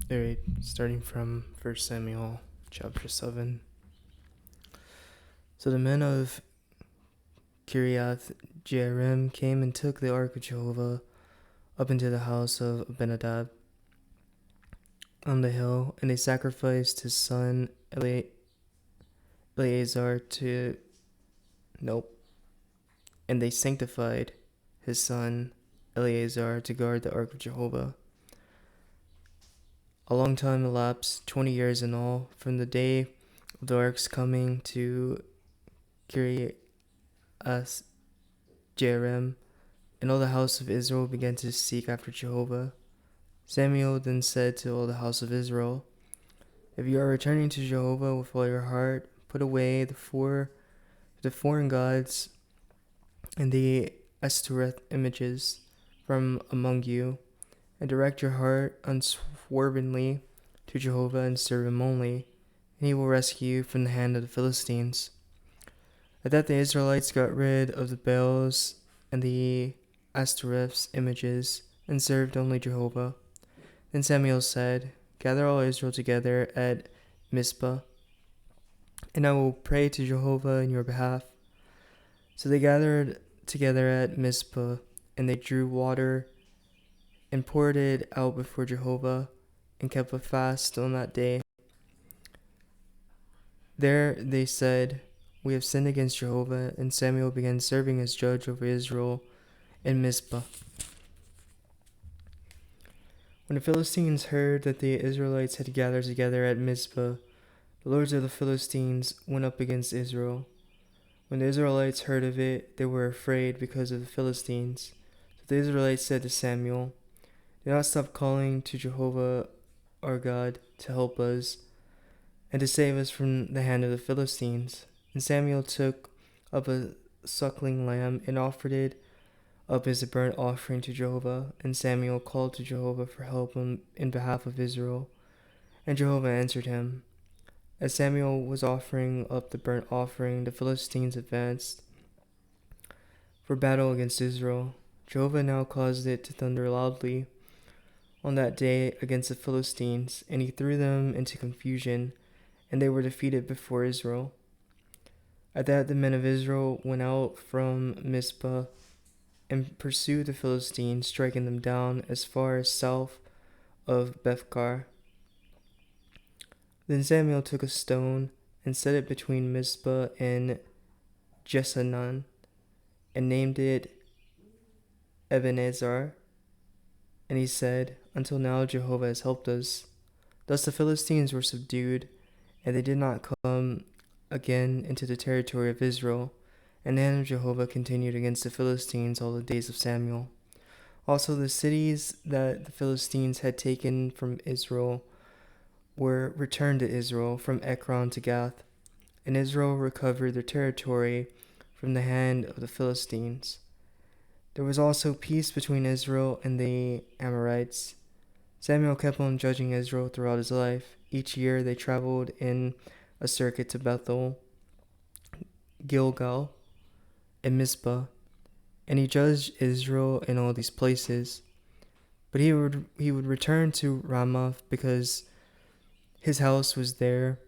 Alright, starting from First Samule, chapter 7. So the men of Kiriath Jearim came and took the ark of Jehovah up into the house of Abinadab on the hill, and they sacrificed his son Eleazar to... Nope. And they sanctified his son Eleazar to guard the ark of Jehovah. A long time elapsed, 20 years in all, from the day of the ark's coming to Kiriath Jearim, and all the house of Israel began to seek after Jehovah. Samuel then said to all the house of Israel, "If you are returning to Jehovah with all your heart, put away the foreign gods and the Ashtoreth images from among you, and direct your heart unswervingly to Jehovah and serve him only, and he will rescue you from the hand of the Philistines." At that the Israelites got rid of the Baals and the Ashtoreth's images, and served only Jehovah. Then Samuel said, "Gather all Israel together at Mizpah, and I will pray to Jehovah in your behalf." So they gathered together at Mizpah, and they drew water and poured it out before Jehovah, and kept a fast on that day. There they said, "We have sinned against Jehovah," and Samuel began serving as judge over Israel in Mizpah. When the Philistines heard that the Israelites had gathered together at Mizpah, the lords of the Philistines went up against Israel. When the Israelites heard of it, they were afraid because of the Philistines. So the Israelites said to Samuel, "Do not stop calling to Jehovah our God to help us and to save us from the hand of the Philistines." And Samuel took up a suckling lamb and offered it up as a burnt offering to Jehovah. And Samuel called to Jehovah for help in behalf of Israel, and Jehovah answered him. As Samuel was offering up the burnt offering, the Philistines advanced for battle against Israel. Jehovah now caused it to thunder loudly on that day against the Philistines, and he threw them into confusion, and they were defeated before Israel. At that the men of Israel went out from Mizpah and pursued the Philistines, striking them down as far as south of Bethkar. Then Samuel took a stone and set it between Mizpah and Jeshanun, and named it Ebenezer. And he said, "Until now Jehovah has helped us." Thus the Philistines were subdued, and they did not come again into the territory of Israel. And the hand of Jehovah continued against the Philistines all the days of Samuel. Also the cities that the Philistines had taken from Israel were returned to Israel, from Ekron to Gath. And Israel recovered their territory from the hand of the Philistines. There was also peace between Israel and the Amorites. Samuel kept on judging Israel throughout his life. Each year they traveled in a circuit to Bethel, Gilgal, and Mizpah, and he judged Israel in all these places. But he would return to Ramoth, because his house was there,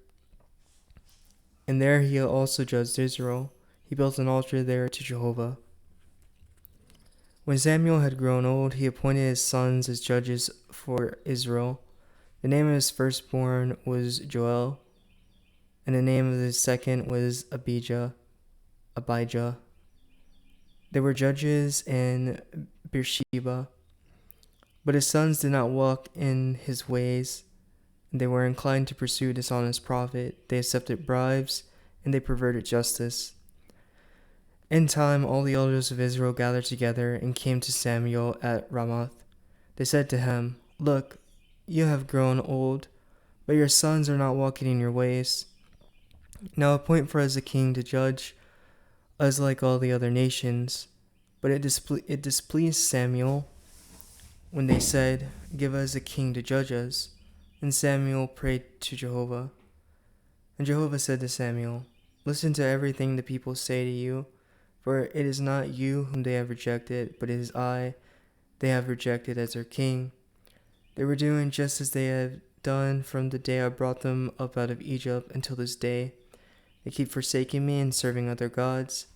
and there he also judged Israel. He built an altar there to Jehovah. When Samuel had grown old, he appointed his sons as judges for Israel. The name of his firstborn was Joel, and the name of his second was Abijah. They were judges in Beersheba. But his sons did not walk in his ways. They were inclined to pursue dishonest profit. They accepted bribes, and they perverted justice. In time, all the elders of Israel gathered together and came to Samuel at Ramoth. They said to him, "Look, you have grown old, but your sons are not walking in your ways. Now appoint for us a king to judge us like all the other nations." But it displeased Samuel when they said, "Give us a king to judge us." And Samuel prayed to Jehovah. And Jehovah said to Samuel, "Listen to everything the people say to you, for it is not you whom they have rejected, but it is I they have rejected as their king. They were doing just as they had done from the day I brought them up out of Egypt until this day. They keep forsaking me and serving other gods.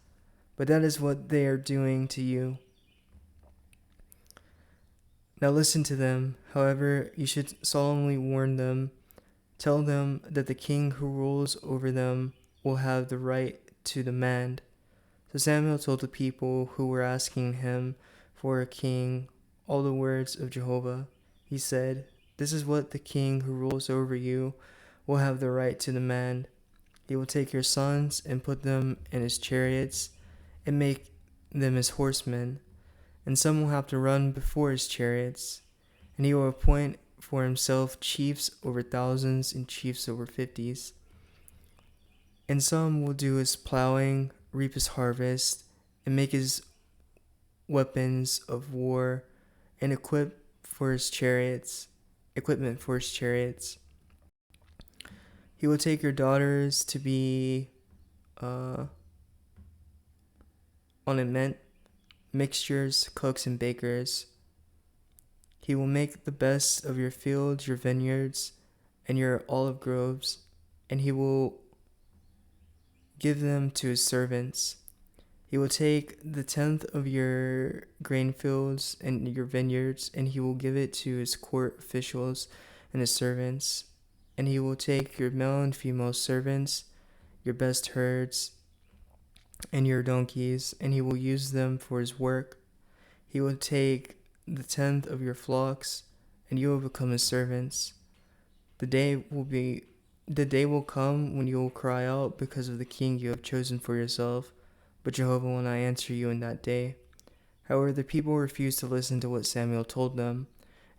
But that is what they are doing to you. Now listen to them. However, you should solemnly warn them. Tell them that the king who rules over them will have the right to demand. So Samuel told the people who were asking him for a king all the words of Jehovah. He said, "This is what the king who rules over you will have the right to demand. He will take your sons and put them in his chariots and make them his horsemen, and some will have to run before his chariots, and he will appoint for himself chiefs over thousands and chiefs over fifties. And some will do his plowing, reap his harvest, and make his weapons of war, and equipment for his chariots. He will take your daughters to be ornament, mixtures, cooks, and bakers. He will make the best of your fields, your vineyards, and your olive groves, and he will give them to his servants. He will take the 10th of your grain fields and your vineyards, and he will give it to his court officials and his servants. And he will take your male and female servants, your best herds, and your donkeys, and he will use them for his work. He will take the 10th of your flocks, and you will become his servants. The day will come when you will cry out because of the king you have chosen for yourself, but Jehovah will not answer you in that day." However, the people refused to listen to what Samuel told them,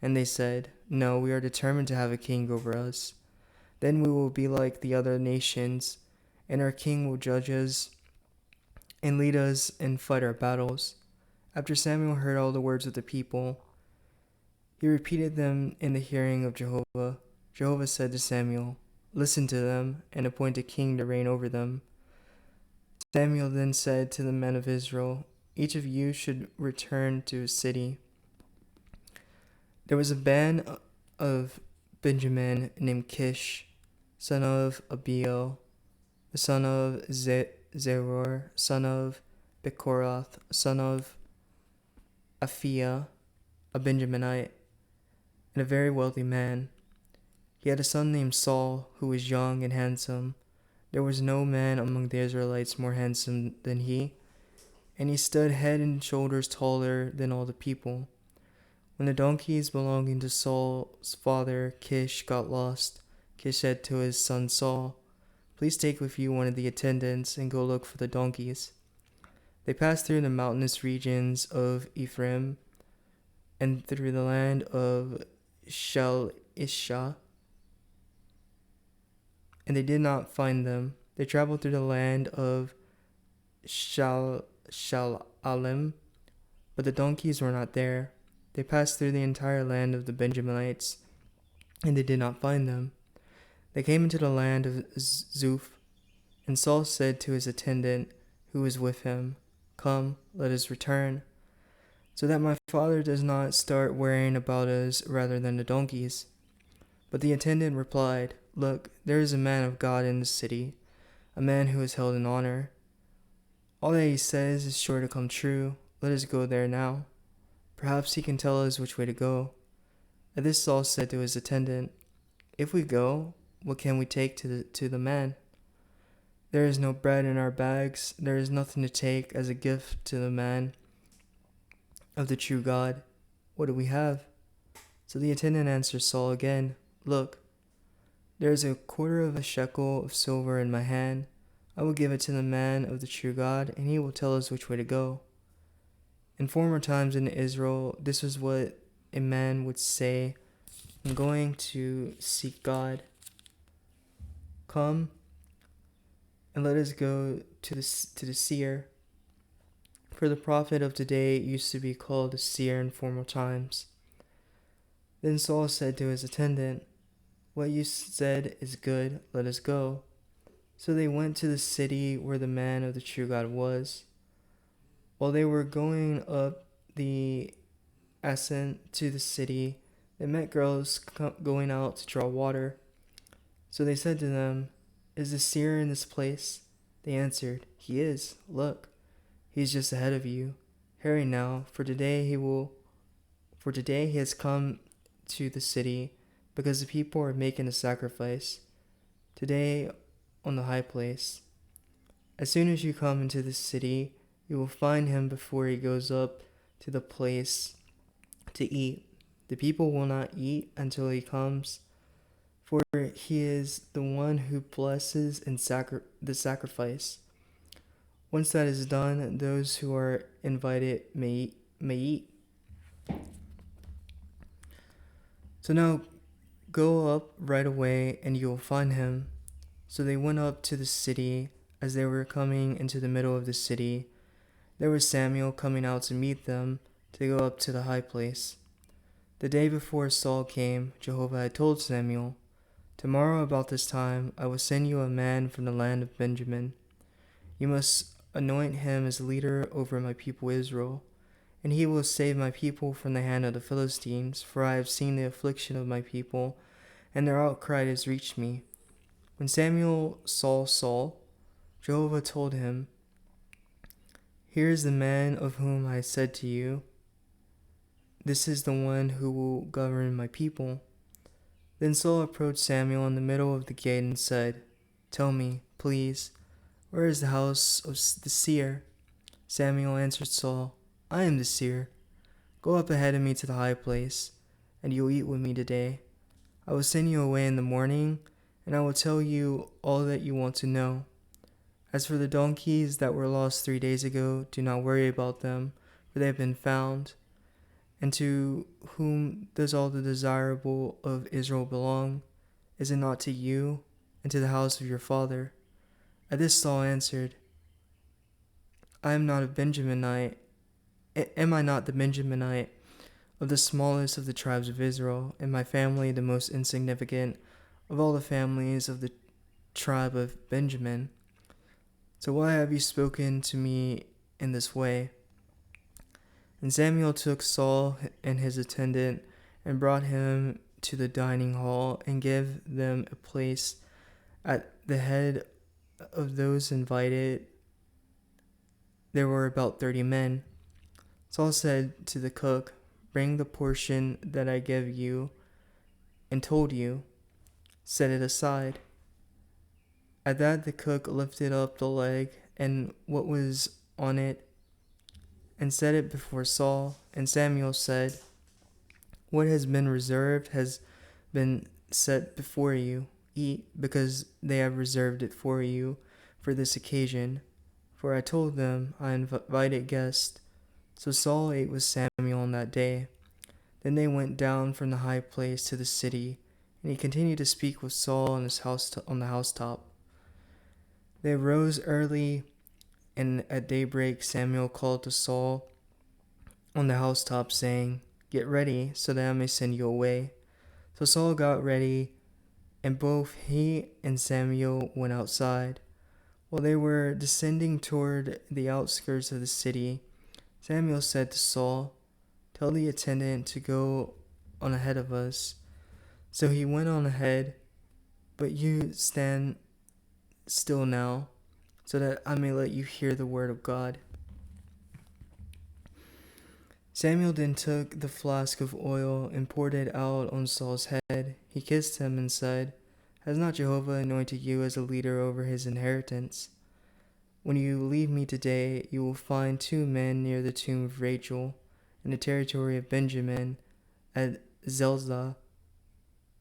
and they said, "No, we are determined to have a king over us. Then we will be like the other nations, and our king will judge us and lead us and fight our battles." After Samuel heard all the words of the people, he repeated them in the hearing of Jehovah. Jehovah said to Samuel, "Listen to them and appoint a king to reign over them." Samuel then said to the men of Israel, "Each of you should return to his city." There was a band of Benjamin named Kish, son of Abiel, the son of Zeror, son of Bechorath, son of Aphiah, a Benjaminite, and a very wealthy man. He had a son named Saul, who was young and handsome. There was no man among the Israelites more handsome than he, and he stood head and shoulders taller than all the people. When the donkeys belonging to Saul's father Kish got lost, Kish said to his son Saul, "Please take with you one of the attendants and go look for the donkeys." They passed through the mountainous regions of Ephraim and through the land of Shalisha, and they did not find them. They traveled through the land of Shalalim, but the donkeys were not there. They passed through the entire land of the Benjaminites, and they did not find them. They came into the land of Zuph, and Saul said to his attendant who was with him, "Come, let us return, so that my father does not start worrying about us rather than the donkeys." But the attendant replied, "Look, there is a man of God in the city, a man who is held in honor. All that he says is sure to come true. Let us go there now. Perhaps he can tell us which way to go." At this Saul said to his attendant, "If we go, what can we take to the man? There is no bread in our bags. There is nothing to take as a gift to the man of the true God. What do we have?" So the attendant answered Saul again, "Look, there is a quarter of a shekel of silver in my hand. I will give it to the man of the true God, and he will tell us which way to go." In former times in Israel, this was what a man would say when going to seek God. "Come, and let us go to the seer." For the prophet of today used to be called a seer in former times. Then Saul said to his attendant, "What you said is good, let us go." So they went to the city where the man of the true God was. While they were going up the ascent to the city, They met girls going out to draw water. So they said to them, "Is the seer in this place?" They answered, "He is. Look, he is just ahead of you. Hurry now, for today he has come to the city, because the people are making a sacrifice today on the high place. As soon as you come into the city, you will find him before he goes up to the place to eat. The people will not eat until he comes, for he is the one who blesses the sacrifice. Once that is done, those who are invited may eat. So now go up right away, and you will find him." So they went up to the city. As they were coming into the middle of the city, there was Samuel coming out to meet them to go up to the high place. The day before Saul came, Jehovah had told Samuel, "Tomorrow about this time I will send you a man from the land of Benjamin. You must anoint him as leader over my people Israel, and he will save my people from the hand of the Philistines, for I have seen the affliction of my people, and their outcry has reached me." When Samuel saw Saul, Jehovah told him, "Here is the man of whom I said to you, 'This is the one who will govern my people.'" Then Saul approached Samuel in the middle of the gate and said, "Tell me, please, where is the house of the seer?" Samuel answered Saul, "I am the seer. Go up ahead of me to the high place, and you will eat with me today. I will send you away in the morning, and I will tell you all that you want to know. As for the donkeys that were lost 3 days ago, do not worry about them, for they have been found. And to whom does all the desirable of Israel belong? Is it not to you and to the house of your father?" At this Saul answered, "I am not a Benjaminite. Am I not the Benjaminite of the smallest of the tribes of Israel, and my family the most insignificant of all the families of the tribe of Benjamin? So why have you spoken to me in this way?" And Samuel took Saul and his attendant and brought him to the dining hall and gave them a place at the head of those invited. There were about 30 men. Saul said to the cook, "Bring the portion that I gave you and told you. Set it aside." At that the cook lifted up the leg and what was on it and set it before Saul. And Samuel said, "What has been reserved has been set before you. Eat, because they have reserved it for you for this occasion. For I told them, I invited guests." So Saul ate with Samuel on that day. Then they went down from the high place to the city, and he continued to speak with Saul on the housetop. They arose early, and at daybreak Samuel called to Saul on the housetop, saying, "Get ready, so that I may send you away." So Saul got ready, and both he and Samuel went outside. While they were descending toward the outskirts of the city, Samuel said to Saul, "Tell the attendant to go on ahead of us." So he went on ahead, "But you stand still now, so that I may let you hear the word of God." Samuel then took the flask of oil and poured it out on Saul's head. He kissed him and said, "Has not Jehovah anointed you as a leader over his inheritance? When you leave me today, you will find 2 men near the tomb of Rachel, in the territory of Benjamin, at Zelzah.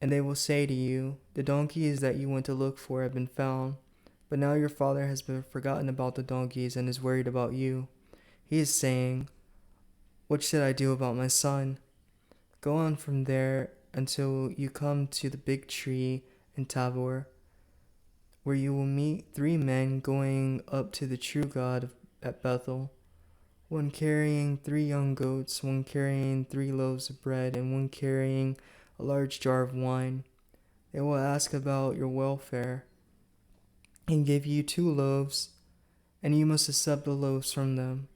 And they will say to you, 'The donkeys that you went to look for have been found.' But now your father has been forgotten about the donkeys and is worried about you. He is saying, 'What should I do about my son?' Go on from there until you come to the big tree in Tabor, where you will meet 3 men going up to the true God at Bethel, one carrying 3 young goats, one carrying 3 loaves of bread, and one carrying a large jar of wine. They will ask about your welfare and give you 2 loaves, and you must accept the loaves from them.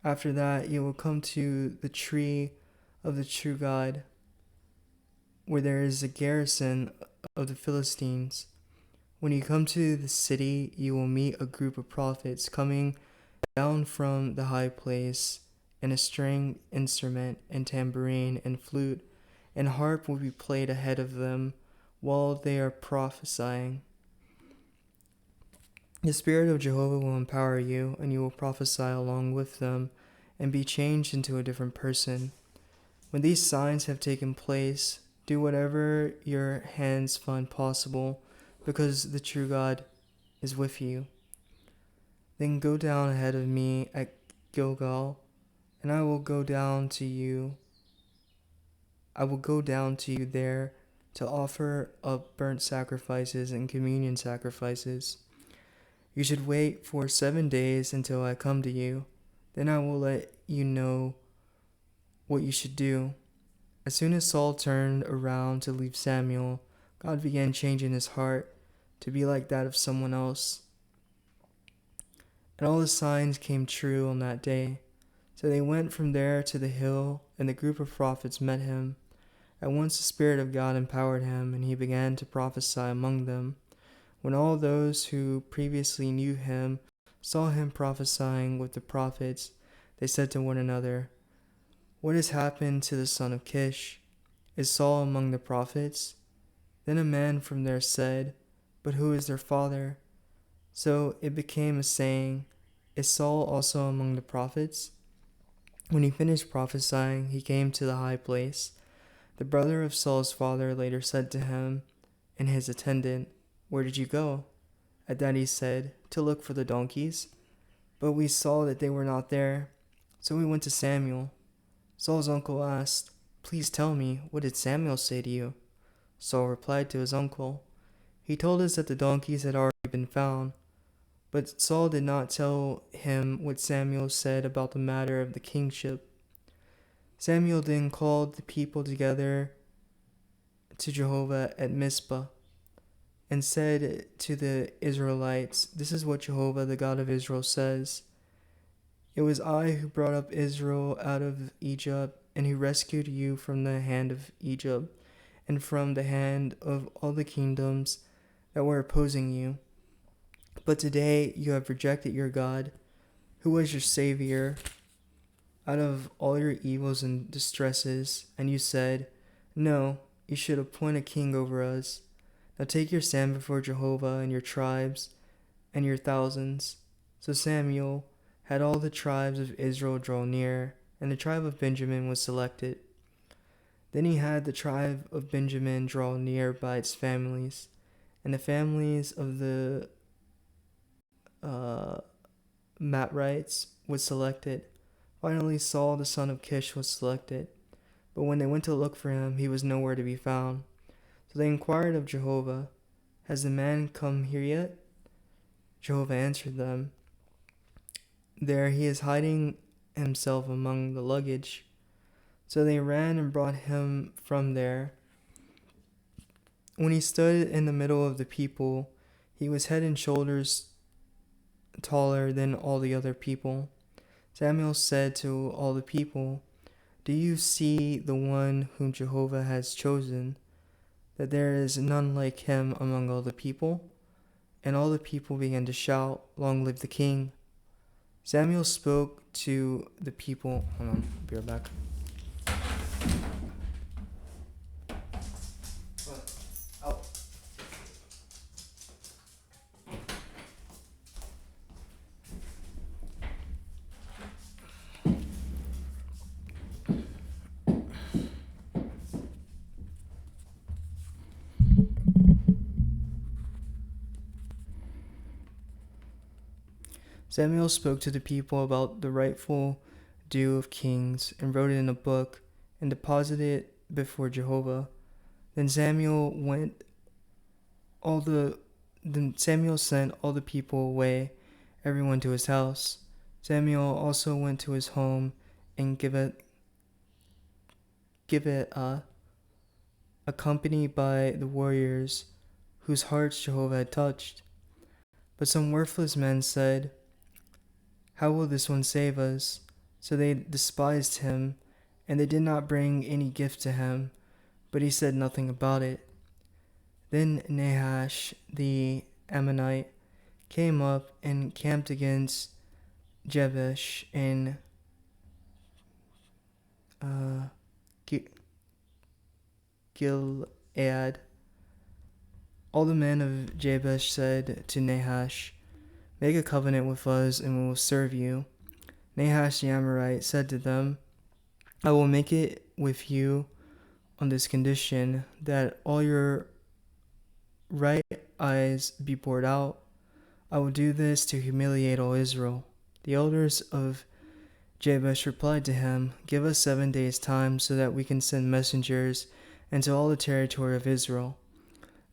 After that, you will come to the tree of the true God. where there is a garrison of the Philistines. When you come to the city, you will meet a group of prophets coming down from the high place, and a string instrument, and tambourine, and flute, and harp will be played ahead of them while they are prophesying. The Spirit of Jehovah will empower you, and you will prophesy along with them, and be changed into a different person. When these signs have taken place, do whatever your hands find possible, because the true God is with you. Then go down ahead of me at Gilgal, and I will go down to you there to offer up burnt sacrifices and communion sacrifices. You should wait for 7 days until I come to you. Then I will let you know what you should do. As soon as Saul turned around to leave Samuel, God began changing his heart to be like that of someone else. And all the signs came true on that day. So they went from there to the hill, and the group of prophets met him. At once the Spirit of God empowered him, and he began to prophesy among them. When all those who previously knew him saw him prophesying with the prophets, they said to one another, "What has happened to the son of Kish? Is Saul among the prophets?" Then a man from there said, "But who is their father?" So it became a saying, "Is Saul also among the prophets?" When he finished prophesying, he came to the high place. The brother of Saul's father later said to him and his attendant, "Where did you go?" At that he said, "To look for the donkeys." But we saw that they were not there. So we went to Samuel. Saul's uncle asked, "Please tell me, what did Samuel say to you?" Saul replied to his uncle, "He told us that the donkeys had already been found." But Saul did not tell him what Samuel said about the matter of the kingship. Samuel then called the people together to Jehovah at Mizpah, and said to the Israelites, "This is what Jehovah, the God of Israel, says. It was I who brought up Israel out of Egypt, and who rescued you from the hand of Egypt, and from the hand of all the kingdoms that were opposing you. But today you have rejected your God, who was your Savior, out of all your evils and distresses, and you said, 'No, you should appoint a king over us.' Now take your stand before Jehovah and your tribes and your thousands." So Samuel had all the tribes of Israel draw near, and the tribe of Benjamin was selected. Then he had the tribe of Benjamin draw near by its families, and the families of the Matrites was selected. Finally, Saul the son of Kish was selected. But when they went to look for him, he was nowhere to be found. So they inquired of Jehovah, "Has the man come here yet?" Jehovah answered them, "There he is hiding himself among the luggage." So they ran and brought him from there. When he stood in the middle of the people, he was head and shoulders taller than all the other people. Samuel said to all the people, "Do you see the one whom Jehovah has chosen, that there is none like him among all the people?" And all the people began to shout, "Long live the king." Samuel spoke to the people. Hold on, I'll be right back. Samuel spoke to the people about the rightful due of kings, and wrote it in a book, and deposited it before Jehovah. Then Samuel sent all the people away, everyone to his house. Samuel also went to his home in Gibeah, accompanied by the warriors whose hearts Jehovah had touched. But some worthless men said, "How will this one save us?" So they despised him, and they did not bring any gift to him, but he said nothing about it. Then Nahash the Ammonite came up and camped against Jabesh in Gilead. All the men of Jabesh said to Nahash, "Make a covenant with us, and we will serve you." Nahash the Amorite said to them, "I will make it with you on this condition, that all your right eyes be bored out. I will do this to humiliate all Israel." The elders of Jabesh replied to him, "Give us 7 days' time so that we can send messengers into all the territory of Israel.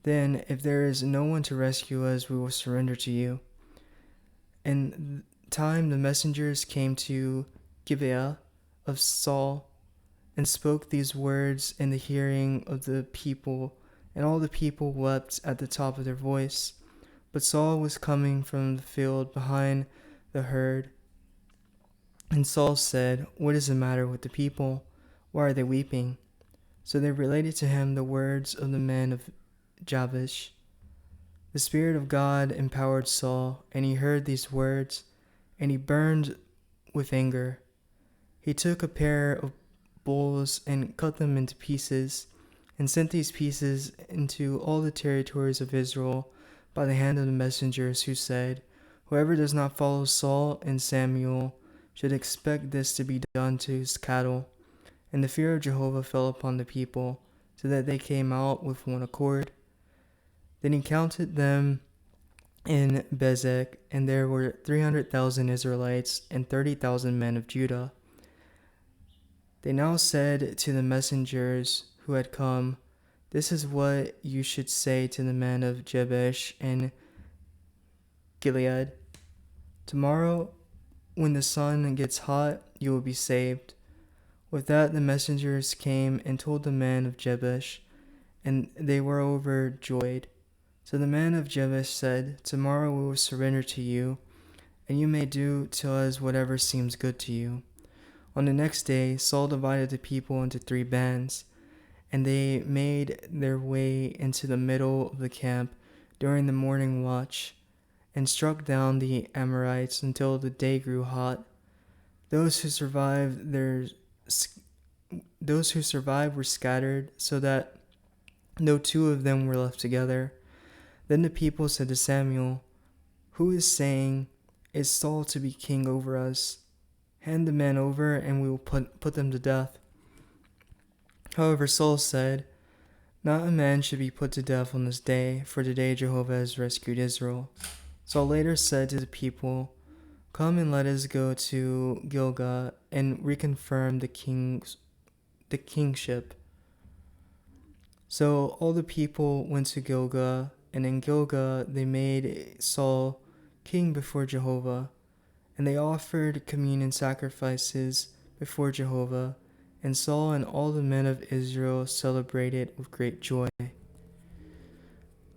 Then, if there is no one to rescue us, we will surrender to you." In time, the messengers came to Gibeah of Saul and spoke these words in the hearing of the people, and all the people wept at the top of their voice. But Saul was coming from the field behind the herd, and Saul said, "What is the matter with the people? Why are they weeping?" So they related to him the words of the men of Jabesh. The Spirit of God empowered Saul, and he heard these words, and he burned with anger. He took a pair of bulls and cut them into pieces, and sent these pieces into all the territories of Israel by the hand of the messengers, who said, "Whoever does not follow Saul and Samuel should expect this to be done to his cattle." And the fear of Jehovah fell upon the people, so that they came out with one accord. Then he counted them in Bezek, and there were 300,000 Israelites and 30,000 men of Judah. They now said to the messengers who had come, "This is what you should say to the men of Jabesh and Gilead. Tomorrow, when the sun gets hot, you will be saved." With that, the messengers came and told the men of Jabesh, and they were overjoyed. So the men of Jabesh said, "Tomorrow we will surrender to you, and you may do to us whatever seems good to you." On the next day, Saul divided the people into 3 bands, and they made their way into the middle of the camp during the morning watch, and struck down the Amorites until the day grew hot. Those who survived were scattered, so that no 2 of them were left together. Then the people said to Samuel, "Who is saying, 'Is Saul to be king over us?' Hand the men over, and we will put them to death." However, Saul said, "Not a man should be put to death on this day, for today Jehovah has rescued Israel." Saul later said to the people, "Come and let us go to Gilgal and reconfirm the kingship." So all the people went to Gilgal, and in Gilgal they made Saul king before Jehovah, and they offered communion sacrifices before Jehovah, and Saul and all the men of Israel celebrated with great joy.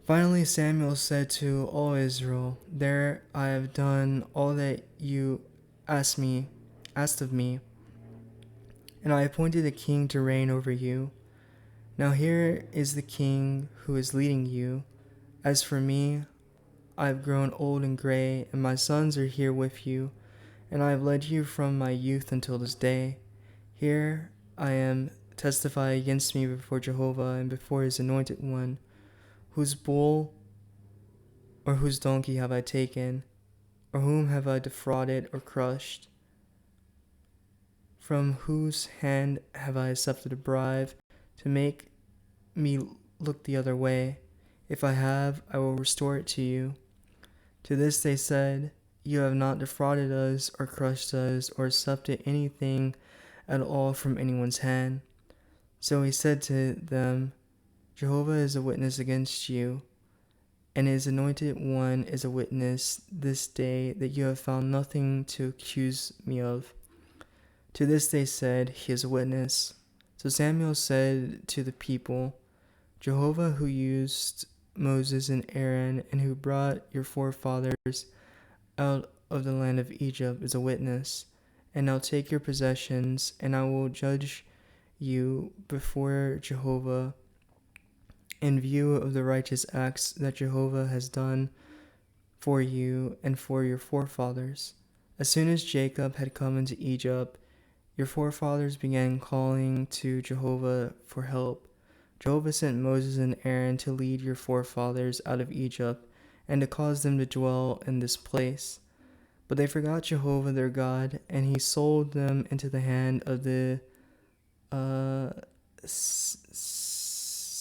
Finally Samuel said to all Israel, "There I have done all that you asked of me, and I appointed a king to reign over you. Now here is the king who is leading you. As for me, I have grown old and gray, and my sons are here with you, and I have led you from my youth until this day. Here I am, testify against me before Jehovah and before his anointed one. Whose bull or whose donkey have I taken, or whom have I defrauded or crushed? From whose hand have I accepted a bribe to make me look the other way? If I have, I will restore it to you." To this they said, "You have not defrauded us or crushed us or accepted anything at all from anyone's hand." So he said to them, "Jehovah is a witness against you, and his anointed one is a witness this day that you have found nothing to accuse me of." To this they said, "He is a witness." So Samuel said to the people, "Jehovah, who used Moses and Aaron, and who brought your forefathers out of the land of Egypt, is a witness. And now take your possessions, and I will judge you before Jehovah in view of the righteous acts that Jehovah has done for you and for your forefathers. As soon as Jacob had come into Egypt, your forefathers began calling to Jehovah for help. Jehovah sent Moses and Aaron to lead your forefathers out of Egypt and to cause them to dwell in this place. But they forgot Jehovah their God, and he sold them into the hand of the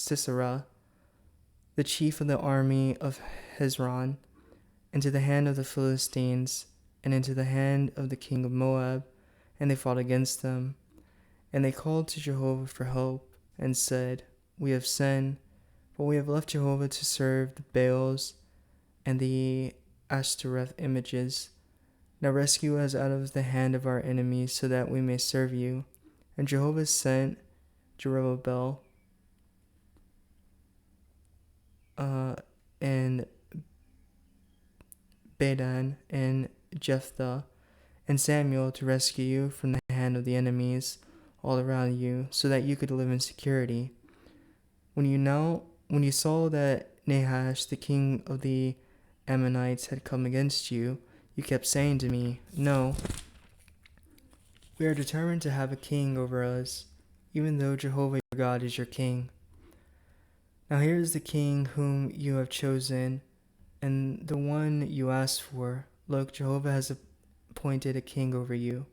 Sisera, the chief of the army of Hezron, into the hand of the Philistines, and into the hand of the king of Moab, and they fought against them. And they called to Jehovah for help, and said, We have sinned, for we have left Jehovah to serve the Baals and the Ashtoreth images. Now rescue us out of the hand of our enemies, so that we may serve you. And Jehovah sent Jerubbaal and Bedan and Jephthah and Samuel to rescue you from the hand of the enemies all around you, so that you could live in security. When you saw that Nahash, the king of the Ammonites, had come against you, you kept saying to me, No, we are determined to have a king over us, even though Jehovah your God is your king. Now here is the king whom you have chosen, and the one you asked for. Look, Jehovah has appointed a king over you.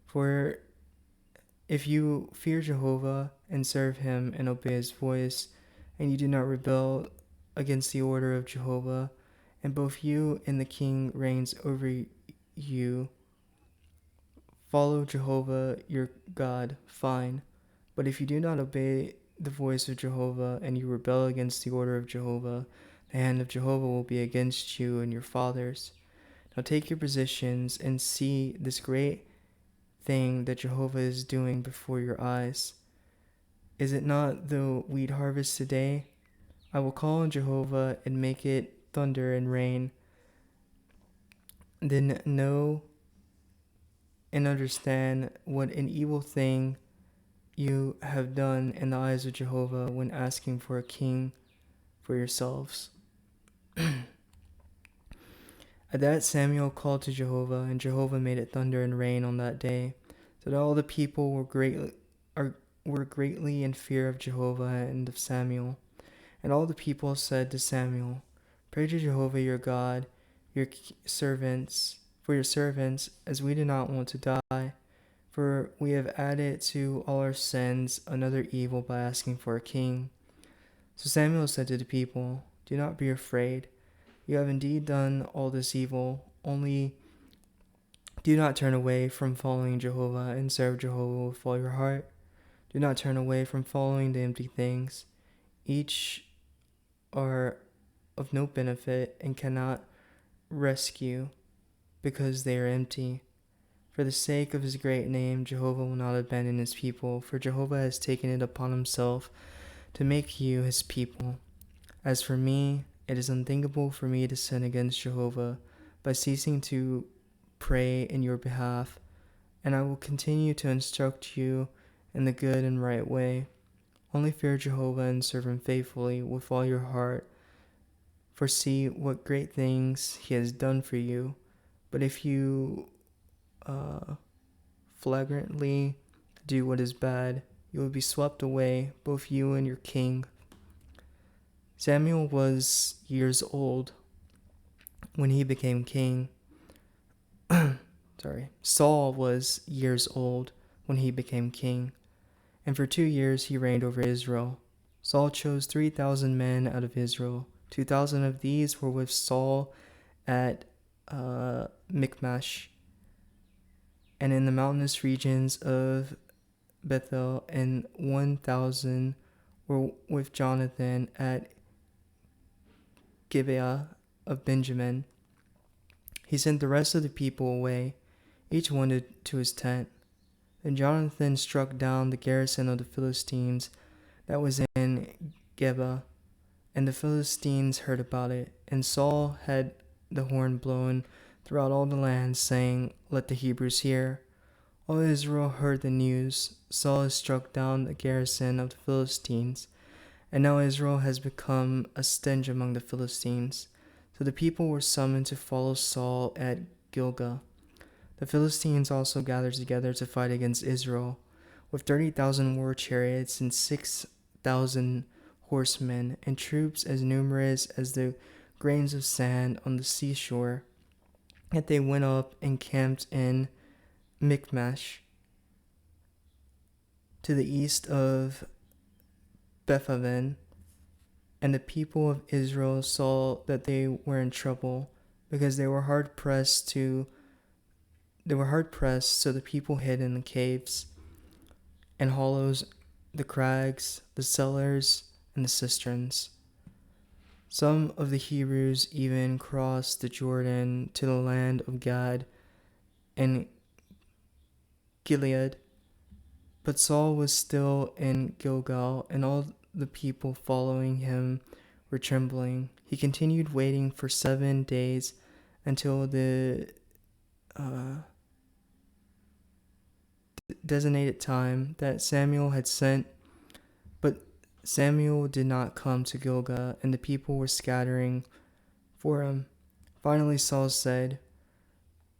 For if you fear Jehovah and serve him and obey his voice, and you do not rebel against the order of Jehovah, and both you and the king reigns over you, follow Jehovah your God, fine. But if you do not obey the voice of Jehovah, and you rebel against the order of Jehovah, the hand of Jehovah will be against you and your fathers. Now take your positions and see this great thing that Jehovah is doing before your eyes. Is it not the wheat harvest today? I will call on Jehovah and make it thunder and rain. Then know and understand what an evil thing you have done in the eyes of Jehovah when asking for a king for yourselves. At that Samuel called to Jehovah, and Jehovah made it thunder and rain on that day, so that all the people were greatly in fear of Jehovah and of Samuel. And all the people said to Samuel, Pray to Jehovah your God, your servants, as we do not want to die. For we have added to all our sins another evil by asking for a king. So Samuel said to the people, Do not be afraid. You have indeed done all this evil, only do not turn away from following Jehovah and serve Jehovah with all your heart. Do not turn away from following the empty things. Each are of no benefit and cannot rescue because they are empty. For the sake of his great name, Jehovah will not abandon his people, for Jehovah has taken it upon himself to make you his people. As for me, it is unthinkable for me to sin against Jehovah by ceasing to pray in your behalf, and I will continue to instruct you in the good and right way. Only fear Jehovah and serve him faithfully with all your heart, for see what great things he has done for you. But if you flagrantly do what is bad, you will be swept away, both you and your king. Samuel was years old when he became king. Saul was years old when he became king, and for 2 years he reigned over Israel. Saul chose 3,000 men out of Israel. 2,000 of these were with Saul at Michmash, and in the mountainous regions of Bethel, and 1,000 were with Jonathan at Gibeah of Benjamin. He sent the rest of the people away, each one to his tent. Then Jonathan struck down the garrison of the Philistines that was in Geba, and the Philistines heard about it. And Saul had the horn blown throughout all the land, saying, Let the Hebrews hear. All Israel heard the news. Saul has struck down the garrison of the Philistines, and now Israel has become a stench among the Philistines. So the people were summoned to follow Saul at Gilgal. The Philistines also gathered together to fight against Israel, with 30,000 war chariots and 6,000 horsemen, and troops as numerous as the grains of sand on the seashore. Yet they went up and camped in Michmash, to the east of Bethaven, and the people of Israel saw that they were in trouble, because they were hard pressed, so the people hid in the caves and hollows, the crags, the cellars, and the cisterns. Some of the Hebrews even crossed the Jordan to the land of Gad and Gilead. But Saul was still in Gilgal, and all the people following him were trembling. He continued waiting for 7 days until the designated time that Samuel had sent. But Samuel did not come to Gilgal, and the people were scattering for him. Finally Saul said,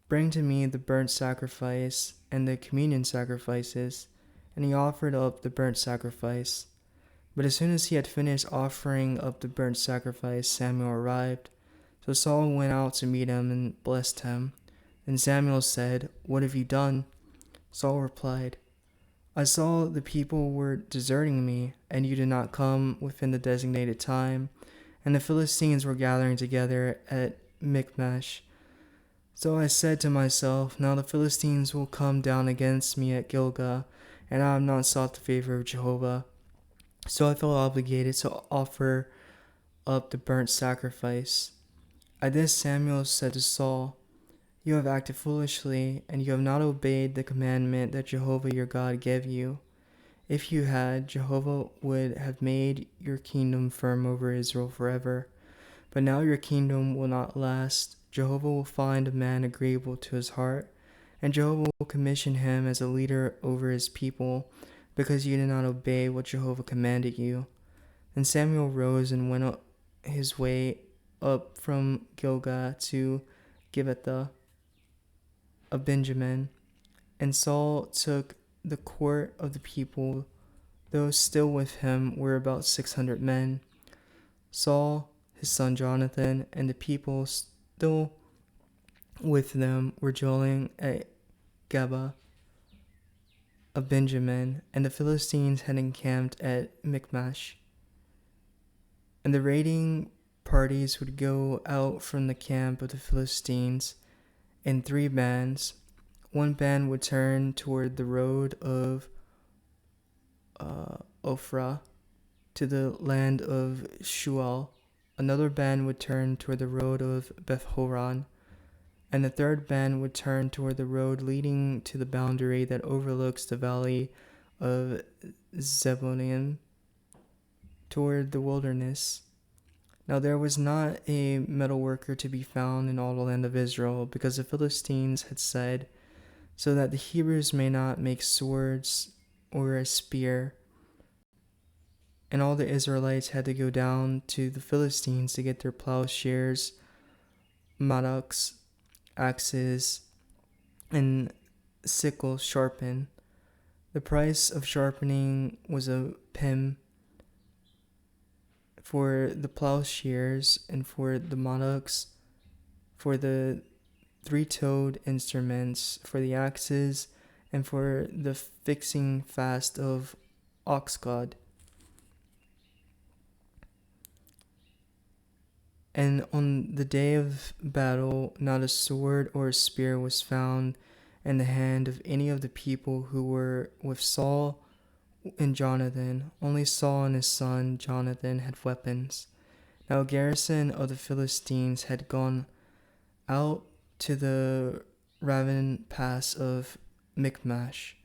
"Bring to me the burnt sacrifice and the communion sacrifices." And he offered up the burnt sacrifice. But as soon as he had finished offering up the burnt sacrifice, Samuel arrived. So Saul went out to meet him and blessed him. Then Samuel said, "What have you done?" Saul replied, "I saw the people were deserting me, and you did not come within the designated time, and the Philistines were gathering together at Michmash. So I said to myself, now the Philistines will come down against me at Gilgal, and I have not sought the favor of Jehovah. So I felt obligated to offer up the burnt sacrifice." At this Samuel said to Saul, "You have acted foolishly, and you have not obeyed the commandment that Jehovah your God gave you. If you had, Jehovah would have made your kingdom firm over Israel forever. But now your kingdom will not last. Jehovah will find a man agreeable to his heart, and Jehovah will commission him as a leader over his people, because you did not obey what Jehovah commanded you." Then Samuel rose and went his way up from Gilgal to Gibeath of Benjamin. And Saul took the court of the people, though still with him were about 600 men. Saul, his son Jonathan, and the people still with them were dwelling at Geba of Benjamin, and the Philistines had encamped at Michmash. And the raiding parties would go out from the camp of the Philistines in 3 bands. One band would turn toward the road of Ophrah to the land of Shual. Another band would turn toward the road of Beth-horon, and the third band would turn toward the road leading to the boundary that overlooks the valley of Zeboim toward the wilderness. Now there was not a metal worker to be found in all the land of Israel, because the Philistines had said, "So that the Hebrews may not make swords or a spear." And all the Israelites had to go down to the Philistines to get their plowshares, mattocks, axes, and sickles sharpened. The price of sharpening was a pim for the plowshares, and for the mattocks, for the 3-toed instruments, for the axes, and for the fixing fast of oxgod. And on the day of battle, not a sword or a spear was found in the hand of any of the people who were with Saul and Jonathan. Only Saul and his son Jonathan had weapons. Now a garrison of the Philistines had gone out to the Ravin pass of Michmash.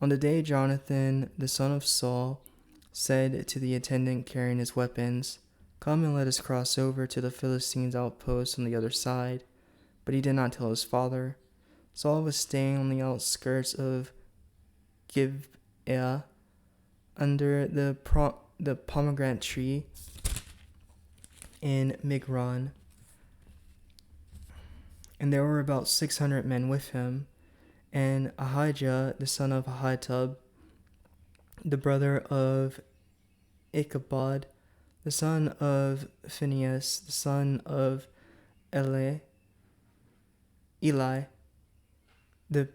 On the day Jonathan, the son of Saul, said to the attendant carrying his weapons, "Come and let us cross over to the Philistines' outpost on the other side." But he did not tell his father. Saul was staying on the outskirts of Gibeah under the pomegranate tree in Migron, and there were about 600 men with him. And Ahijah, the son of Ahitub, the brother of Ichabod, the son of Phinehas, the son of Eli, the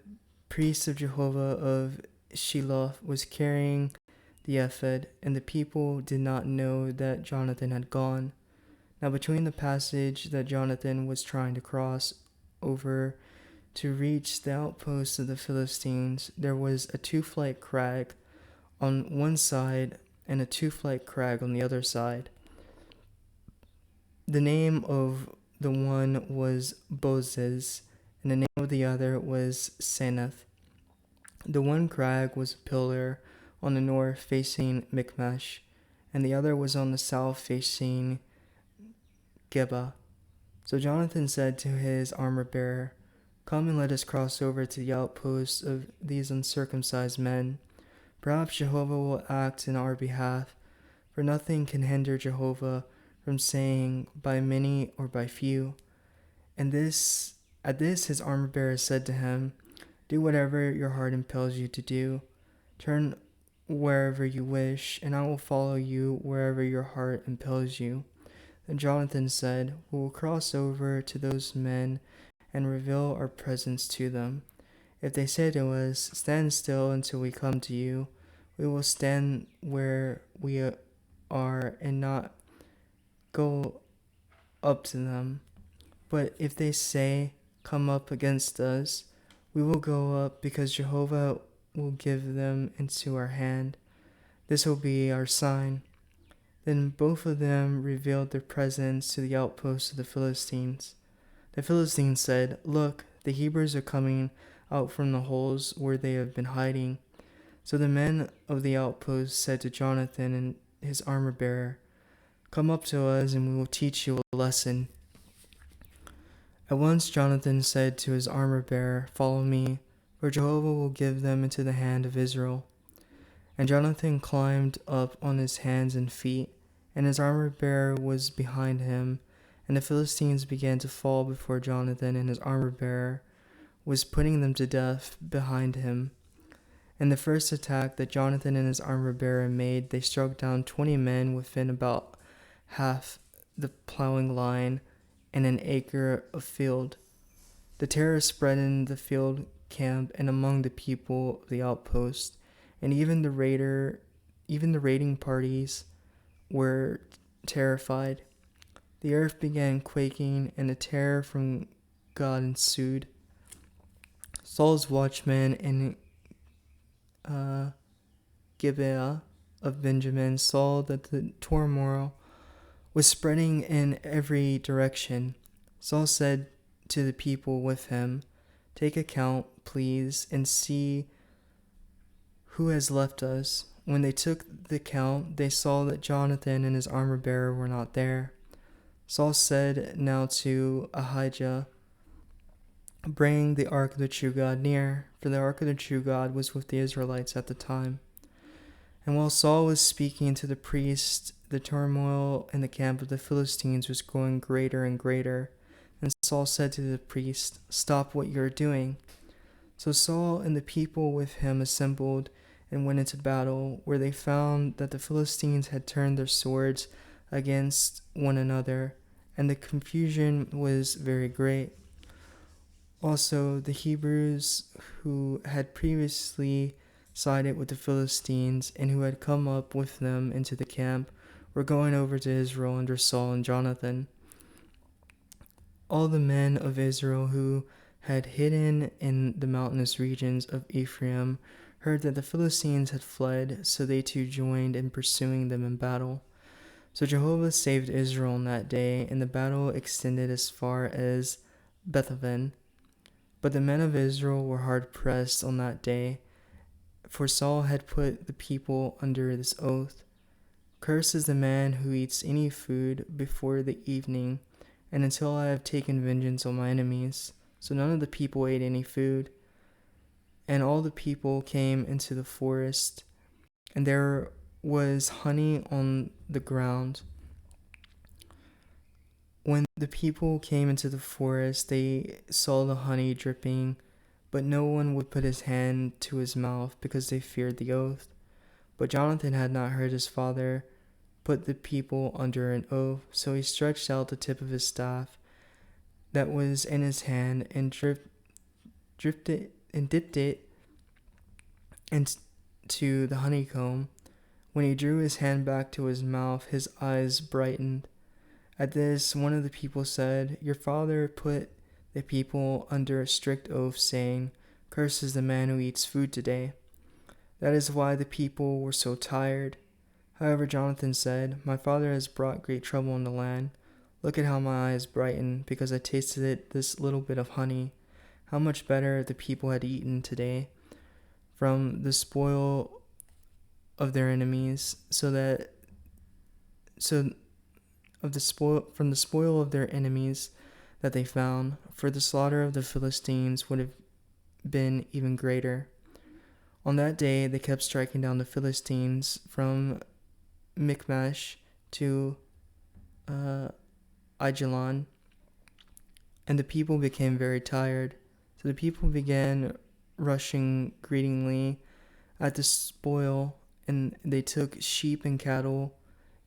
priest of Jehovah of Shiloh, was carrying the ephod, and the people did not know that Jonathan had gone. Now between the passage that Jonathan was trying to cross over to reach the outposts of the Philistines, there was a two-flight crag on one side and a two-flight crag on the other side. The name of the one was Bozez, and the name of the other was Senath. The one crag was a pillar on the north facing Michmash, and the other was on the south facing Geba. So Jonathan said to his armor-bearer, "Come and let us cross over to the outposts of these uncircumcised men. Perhaps Jehovah will act in our behalf, for nothing can hinder Jehovah from saying by many or by few." And at this his armor-bearer said to him, "Do whatever your heart impels you to do. Turn wherever you wish, and I will follow you wherever your heart impels you." Then Jonathan said, "We will cross over to those men and reveal our presence to them. If they say to us, 'Stand still until we come to you,' we will stand where we are and not go up to them. But if they say, 'Come up against us,' we will go up, because Jehovah will give them into our hand. This will be our sign." Then both of them revealed their presence to the outposts of the Philistines. The Philistines said, "Look, the Hebrews are coming out from the holes where they have been hiding." So the men of the outposts said to Jonathan and his armor-bearer, "Come up to us, and we will teach you a lesson." At once Jonathan said to his armor-bearer, "Follow me, for Jehovah will give them into the hand of Israel." And Jonathan climbed up on his hands and feet, and his armor-bearer was behind him, and the Philistines began to fall before Jonathan, and his armor-bearer was putting them to death behind him. In the first attack that Jonathan and his armor-bearer made, they struck down 20 men within about half the plowing line and an acre of field. The terror spread in the field camp and among the people of the outpost, and even the raiding parties were terrified. The earth began quaking, and a terror from God ensued. Saul's watchmen in Gibeah of Benjamin saw that the turmoil was spreading in every direction. Saul said to the people with him, "Take account, please, and see who has left us." When they took the count, they saw that Jonathan and his armor-bearer were not there. Saul said now to Ahijah, "Bring the ark of the true God near," for the ark of the true God was with the Israelites at the time. And while Saul was speaking to the priest, the turmoil in the camp of the Philistines was growing greater and greater. And Saul said to the priest, "Stop what you are doing." So Saul and the people with him assembled and went into battle, where they found that the Philistines had turned their swords against one another, and the confusion was very great. Also, the Hebrews who had previously sided with the Philistines and who had come up with them into the camp were going over to Israel under Saul and Jonathan. All the men of Israel who had hidden in the mountainous regions of Ephraim heard that the Philistines had fled, so they too joined in pursuing them in battle. So Jehovah saved Israel on that day, and the battle extended as far as Bethaven. But the men of Israel were hard pressed on that day, for Saul had put the people under this oath: "Cursed is the man who eats any food before the evening, and until I have taken vengeance on my enemies." So none of the people ate any food. And all the people came into the forest, and there was honey on the ground. When the people came into the forest, they saw the honey dripping, but no one would put his hand to his mouth because they feared the oath. But Jonathan had not heard his father put the people under an oath, so he stretched out the tip of his staff that was in his hand and dipped it into the honeycomb. When he drew his hand back to his mouth, his eyes brightened. At this, one of the people said, "Your father put the people under a strict oath, saying, 'Cursed is the man who eats food today.' That is why the people were so tired." However, Jonathan said, "My father has brought great trouble on the land. Look at how my eyes brighten, because I tasted this little bit of honey. How much better if the people had eaten today from the spoil of their enemies, from the spoil of their enemies that they found, for the slaughter of the Philistines would have been even greater." On that day they kept striking down the Philistines from Michmash to Aijalon, and the people became very tired. So the people began rushing greedily at the spoil, and they took sheep and cattle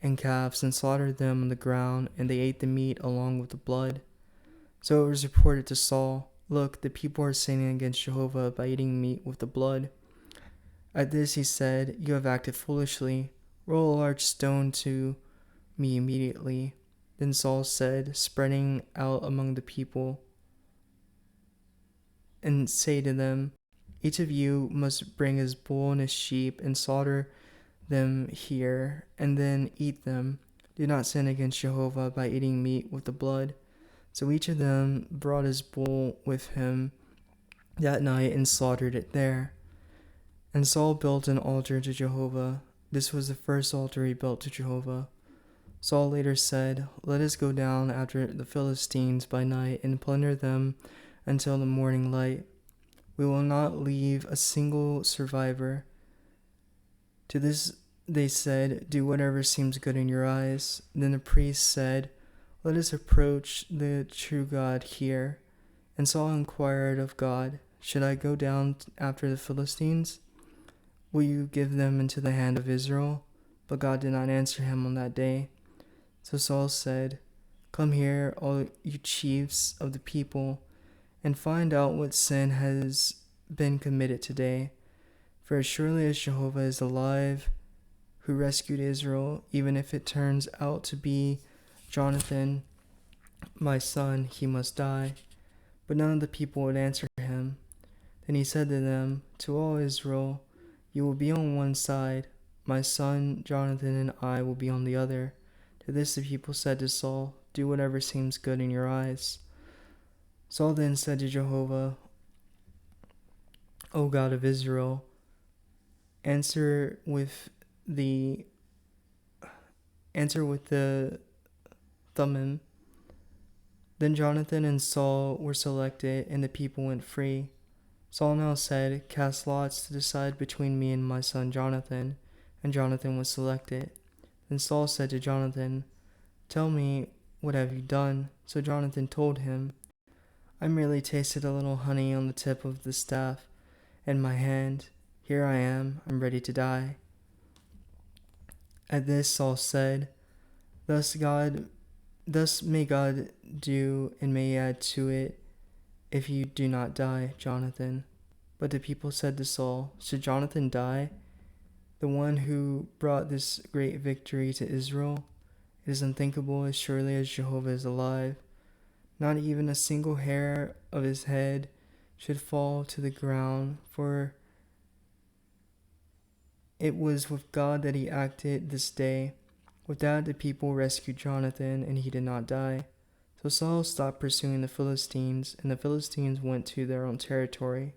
and calves and slaughtered them on the ground, and they ate the meat along with the blood. So it was reported to Saul, "Look, the people are sinning against Jehovah by eating meat with the blood." At this he said, "You have acted foolishly. Roll a large stone to me immediately." Then Saul said, spreading out among the people, and say to them, "Each of you must bring his bull and his sheep and slaughter them here, and then eat them. Do not sin against Jehovah by eating meat with the blood." So each of them brought his bull with him that night and slaughtered it there. And Saul built an altar to Jehovah. This was the first altar he built to Jehovah. Saul later said, "Let us go down after the Philistines by night and plunder them until the morning light. We will not leave a single survivor." To this they said, "Do whatever seems good in your eyes." Then the priest said, "Let us approach the true God here." And Saul inquired of God, "Should I go down after the Philistines? Will you give them into the hand of Israel?" But God did not answer him on that day. So Saul said, "Come here, all you chiefs of the people, and find out what sin has been committed today. For as surely as Jehovah is alive, who rescued Israel, even if it turns out to be Jonathan, my son, he must die." But none of the people would answer him. Then he said to them, "To all Israel, you will be on one side, my son Jonathan and I will be on the other." To this the people said to Saul, "Do whatever seems good in your eyes." Saul then said to Jehovah, "O God of Israel, answer with the Thummim." Then Jonathan and Saul were selected, and the people went free. Saul now said, "Cast lots to decide between me and my son Jonathan." And Jonathan was selected. Then Saul said to Jonathan, "Tell me, what have you done?" So Jonathan told him, "I merely tasted a little honey on the tip of the staff in my hand. Here I am ready to die." At this Saul said, Thus may God do, and may add to it, if you do not die, Jonathan." But the people said to Saul, "Should Jonathan die, the one who brought this great victory to Israel? It is unthinkable, as surely as Jehovah is alive. Not even a single hair of his head should fall to the ground, for it was with God that he acted this day." With that, the people rescued Jonathan, and he did not die. So Saul stopped pursuing the Philistines, and the Philistines went to their own territory.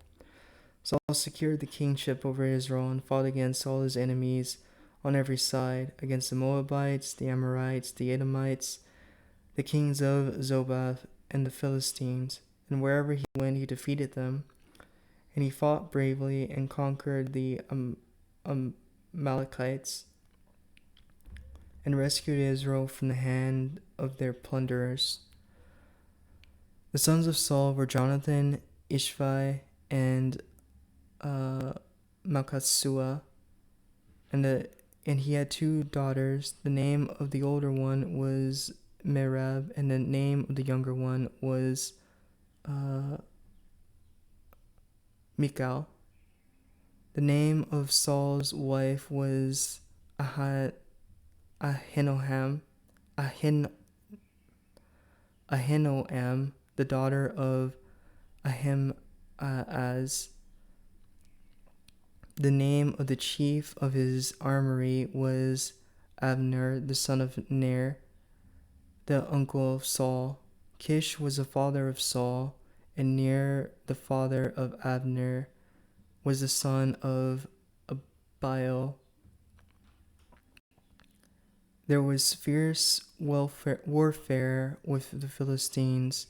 Saul secured the kingship over Israel and fought against all his enemies on every side, against the Moabites, the Amorites, the Edomites, the kings of Zobah, and the Philistines. and wherever he went, he defeated them. And he fought bravely and conquered the Amalekites and rescued Israel from the hand of their plunderers. The sons of Saul were Jonathan, Ishvi, and Malchishua, and he had 2 daughters. The name of the older one was Merab, and the name of the younger one was Michal. The name of Saul's wife was Ahinoam, the daughter of Ahimaaz. The name of the chief of his armory was Abner, the son of Ner, the uncle of Saul. Kish was the father of Saul, and Ner, the father of Abner, was the son of Abiel. There was fierce warfare with the Philistines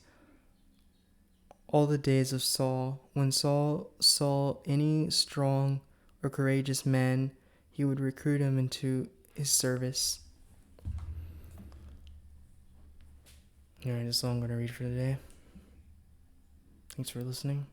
all the days of Saul. When Saul saw any strong or courageous man, he would recruit him into his service. Alright, that's all I'm going to read for today. Thanks for listening.